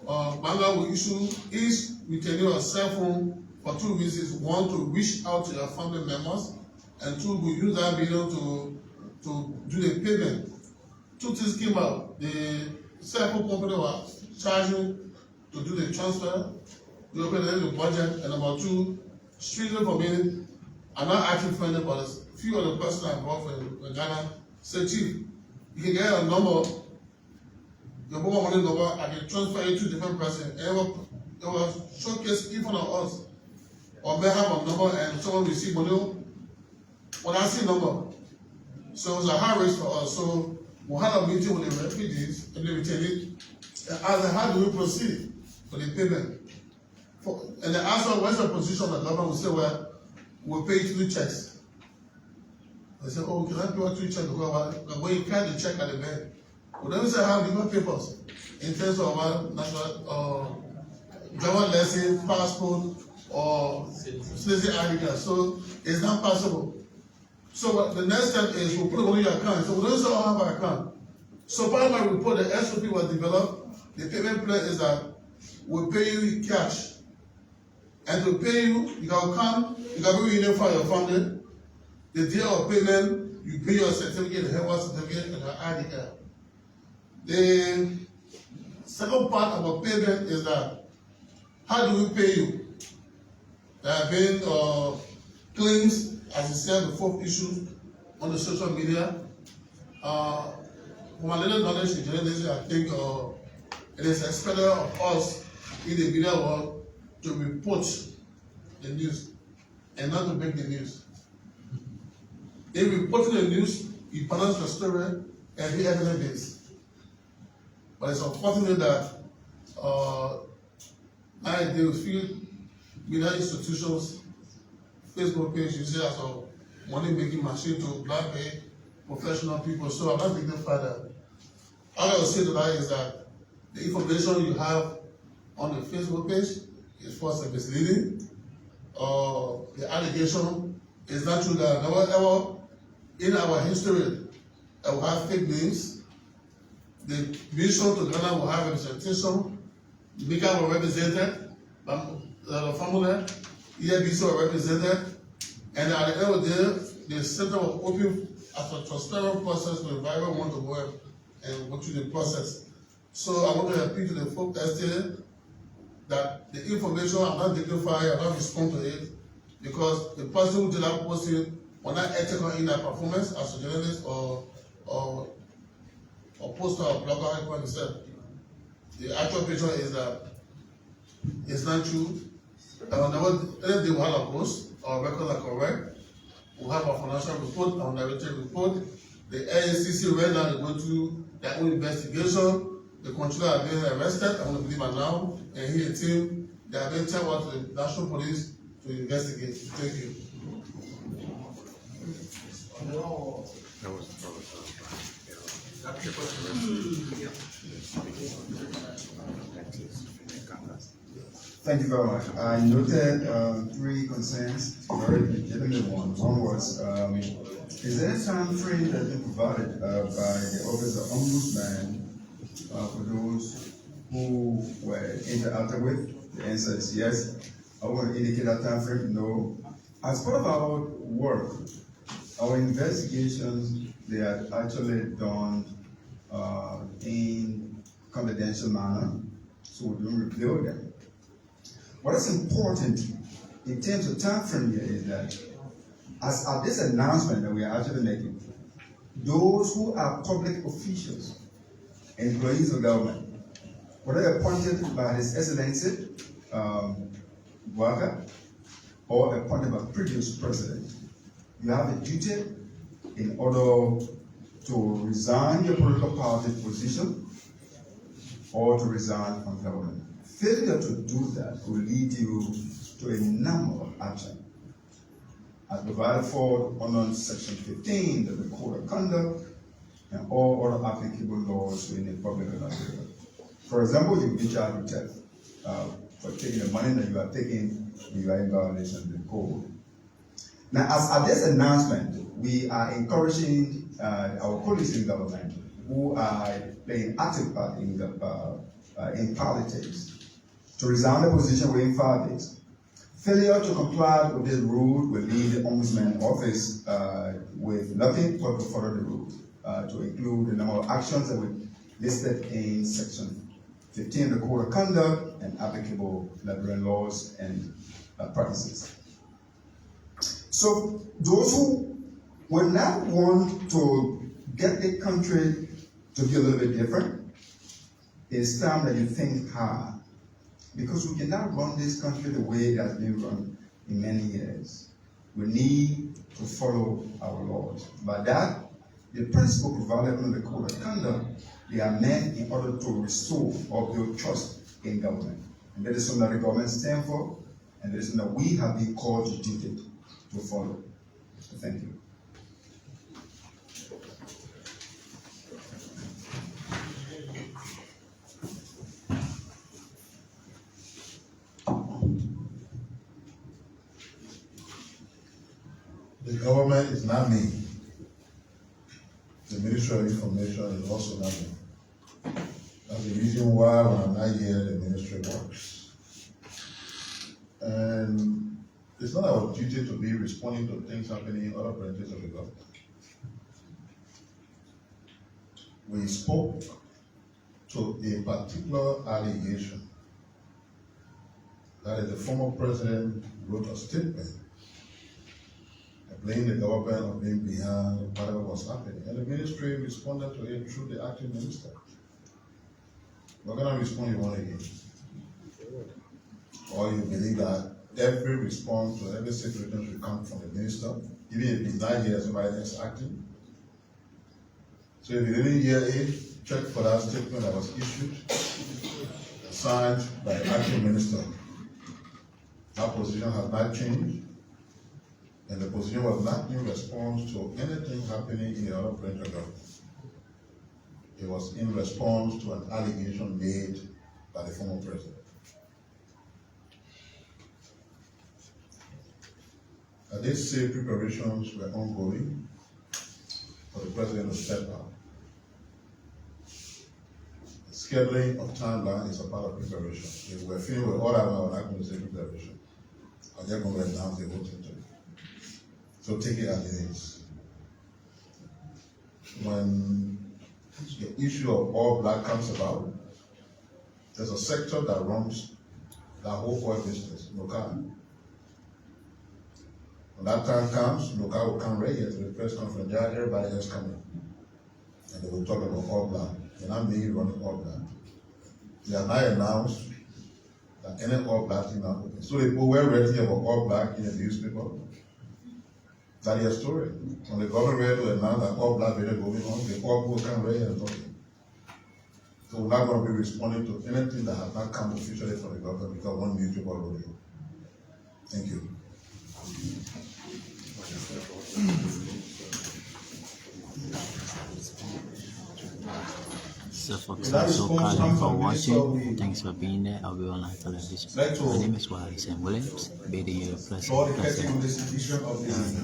Banga will issue each retaining a cell phone for two reasons. One, to reach out to your family members, and two, we use that video to do the payment. Two things came out. The cell phone company was charging to do the transfer, we opened the budget, and number two, strictly for me, I'm not actually friendly, but a few of the persons involved in Ghana say, Chief, you can get a number, your mobile money number, I can transfer it to different person. It was showcased in front of us. Or may have a number and someone receive money when I see number. So it was a high risk for us. So we had a meeting with the refugees and they returned it and asked how do we proceed for the payment. And they asked us what's the position of the government. We said, well, we'll pay 3 checks. They said, oh, can I pay 3 checks? When you carry the check at the bank. We don't say have legal papers in terms of national driver license, passport, or citizen ID card. So it's not possible. So the next step is we'll put it on your account. So we don't say have an account. So part of my report, the SOP was developed. The payment plan is that we'll pay you cash. And to pay you, you can come, you can be uniform for your family. The day of payment, you pay your certificate, the health certificate, and the ID card. The second part of our payment is that how do we pay you? There have been claims, as you said, before issued on the social media. From my little knowledge in journalism, I think it is expected of us in the media world to report the news and not to make the news. In reporting the news, you balance the story and be evidence-based. But it's unfortunate that nowadays we feel media institutions, Facebook page use it as a money-making machine to blackmail professional people. So I'm not dignified that. All I will say to that is that the information you have on the Facebook page is false and misleading. The allegation is not true that never ever in our history we have fake names. The mission to Ghana will have representation. MICAT will represent it. The formula, EIBC will represent it. And at the end of the day, the center will open as a transparent process for everyone want to work and go through the process. So I want to appeal to the folk estate that the information are not dignified, are not respond to it, because the person who did that posting were not ethical in their performance as a journalist or poster or blogger, like what he said. The actual picture is that it's not true. Anything we have a post, our records are correct. We have a financial report, our narrative report. The ANCC right now is going through their own investigation. The controller are being arrested, I want to believe it now, and he and team, they are being sent out to the National Police to investigate. Thank you. Thank you very much. I noted 3 concerns, very legitimate ones. One was, is there a time frame that has been provided by the Office of Ombudsman for those who were interacted with? The answer is yes. I want to indicate that time frame. No. As part of our work, our investigations, they are actually done in confidential manner, so we don't reveal them. What is important in terms of time frame here is that, as at this announcement that we are actually making, those who are public officials, employees of government, whether appointed by His Excellency Waka or appointed by previous president, you have a duty in order to resign your political party position or to resign from government. Failure to do that will lead you to a number of actions. As provided for under Section 15 of the Code of Conduct and all other applicable laws in the Republic of Nigeria. For example, you will be charged with theft for taking the money that you are taking when you are in violation of the code. Now, as at this announcement, we are encouraging our colleagues in government who are playing active part in politics to resign their position within 5 days. Failure to comply with this rule will leave the Ombudsman office with nothing but to follow the rule, to include the number of actions that were listed in Section 15 of the Code of Conduct and applicable Liberian laws and practices. So those who would not want to get the country to be a little bit different, it's time that you think hard. Because we cannot run this country the way it has been run in many years. We need to follow our laws. By that, the principle provided under the Code of Conduct, they are meant in order to restore or build trust in government. And that is something that the government stands for, and that is something that we have been called to duty to follow. So thank you. The government is not me. The Ministry of Information is also not me. That's the reason why when I'm not here, the ministry works. And it's not our duty to be responding to things happening in other branches of the government. We spoke to a particular allegation that the former president wrote a statement blaming the government of being behind whatever was happening. And the ministry responded to it through the acting minister. We're going to respond you want again. Or you believe that every response to every situation should come from the minister, even if it's not here, somebody else acting. So if you didn't hear it, check for that statement that was issued, signed by the acting minister. Our position has not changed. And the position was not in response to anything happening in the other branch of government. It was in response to an allegation made by the former president. I did say preparations were ongoing for the president to step out. The scheduling of timeline is a part of preparation. If we're feeling with all that, I'm not going to say preparation. I'm just going to announce the whole thing to you. So take it as it is. When the issue of all black comes about, there's a sector that runs that whole oil business, MICAT. When that time comes, MICAT will come right here to the press conference, there everybody else coming. And they will talk about all black. And I'm me running all black. They have not announced that any all black thing now open. So they were writing about all black in the newspaper. That's their story. When the government ready to announce that all black really going on, the all people come ready and talking. So we're not going to be responding to anything that has not come officially from the government because one newspaper wrote it. Thank you. So folks, I'm so calling for watching. Thanks for being there. I'll be on live television. My name is Wallace M. Williams, being your president.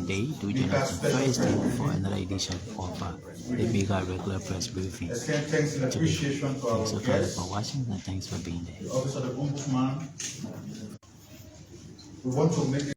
Today, we join us on Thursday for another edition of the MICAT regular press briefing. Thanks for calling for watching and thanks for being there. The Office of the Ombudsman. We want to make